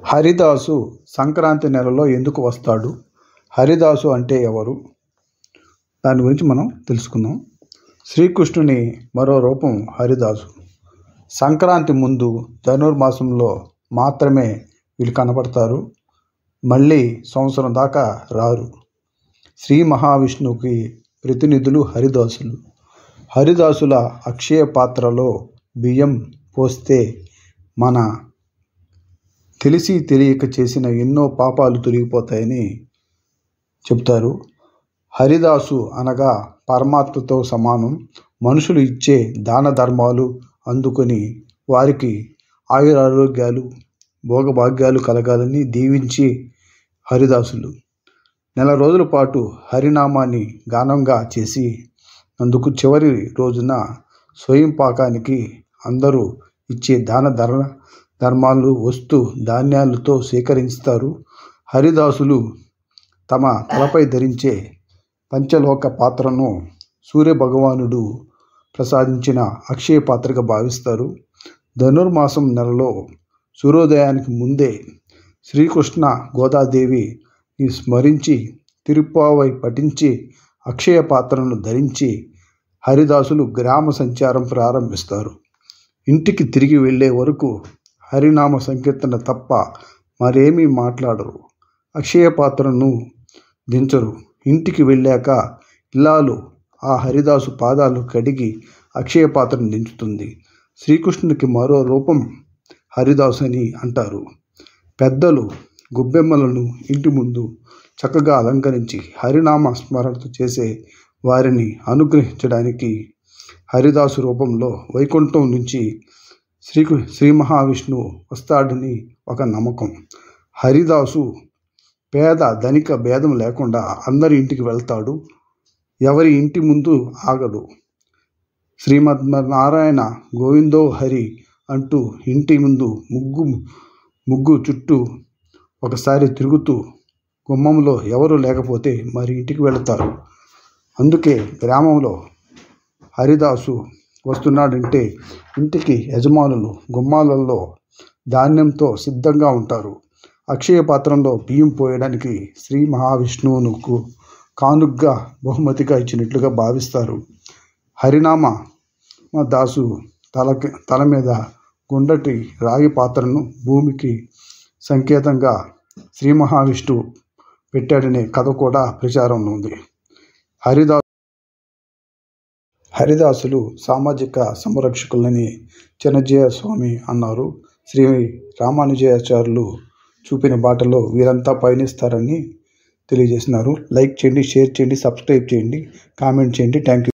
హరిదాసు సంక్రాంతి నెలలో ఎందుకు వస్తాడు? హరిదాసు అంటే ఎవరు? దాని గురించి మనం తెలుసుకుందాం. శ్రీకృష్ణుని మరో రూపం హరిదాసు. సంక్రాంతి ముందు ధనుర్మాసంలో మాత్రమే వీళ్ళు కనపడతారు. మళ్ళీ సంవత్సరం దాకా రారు. శ్రీ మహావిష్ణువుకి ప్రతినిధులు హరిదాసులు. హరిదాసుల అక్షయ పాత్రలో బియ్యం పోస్తే మన తెలిసి తెలియక చేసిన ఎన్నో పాపాలు తొలగిపోతాయని చెప్తారు. హరిదాసు అనగా పరమాత్మతో సమానం. మనుషులు ఇచ్చే దాన ధర్మాలు అందుకొని వారికి ఆయురారోగ్యాలు భోగభాగ్యాలు కలగాలని దీవించి హరిదాసులు. నెల రోజుల పాటు హరినామాన్ని గానంగా చేసి అందుకు చివరి రోజున స్వయం పాకానికి అందరూ ఇచ్చే దాన ధర్మాలు వస్తు ధాన్యాలతో స్వీకరిస్తారు. హరిదాసులు తమ తలపై ధరించే పంచలోక పాత్రను సూర్యభగవానుడు ప్రసాదించిన అక్షయ పాత్రగా భావిస్తారు. ధనుర్మాసం నెలలో సూర్యోదయానికి ముందే శ్రీకృష్ణ గోదాదేవిని స్మరించి తిరుప్పావై పఠించి అక్షయ పాత్రను ధరించి హరిదాసులు గ్రామ సంచారం ప్రారంభిస్తారు. ఇంటికి తిరిగి వెళ్ళే వరకు హరినామ సంకీర్తన తప్ప మరేమీ మాట్లాడరు. అక్షయ పాత్రను దించరు. ఇంటికి వెళ్ళాక ఇల్లాలు ఆ హరిదాసు పాదాలు కడిగి అక్షయ పాత్రను దించుతుంది. శ్రీకృష్ణునికి మరో రూపం హరిదాసు అని అంటారు. పెద్దలు గొబ్బెమ్మలను ఇంటి ముందు చక్కగా అలంకరించి హరినామ స్మరణ చేసే వారిని అనుగ్రహించడానికి హరిదాసు రూపంలో వైకుంఠం నుంచి శ్రీ మహావిష్ణువు వస్తాడని ఒక నమ్మకం. హరిదాసు పేద ధనిక భేదం లేకుండా అందరి ఇంటికి వెళ్తాడు. ఎవరి ఇంటి ముందు ఆగడు. శ్రీమన్నారాయణ గోవిందో హరి అంటూ ఇంటి ముందు ముగ్గు చుట్టూ ఒకసారి తిరుగుతూ గుమ్మంలో ఎవరు లేకపోతే మరి ఇంటికి వెళతారు. అందుకే గ్రామంలో హరిదాసు వస్తున్నాడంటే ఇంటికి యజమానులు గుమ్మాలలో ధాన్యంతో సిద్ధంగా ఉంటారు. అక్షయ పాత్రలో బియ్యం పోయడానికి శ్రీ మహావిష్ణువుకు కానుగ్గా బహుమతిగా ఇచ్చినట్లుగా భావిస్తారు. హరినామ దాసు తల మీద గుండ్రటి రాగి పాత్రను భూమికి సంకేతంగా శ్రీ మహావిష్ణువు పెట్టాడనే కథ కూడా ప్రచారంలో ఉంది. హరిదాసులు సామాజిక సంరక్షకులని చిన్నజీయ స్వామి అన్నారు. శ్రీ రామానుజాచార్యులు చూపిన బాటలో వీరంతా పయనిస్తారని తెలియజేసినారు. లైక్ చేయండి, షేర్ చేయండి, సబ్స్క్రైబ్ చేయండి, కామెంట్ చేయండి. Thank you.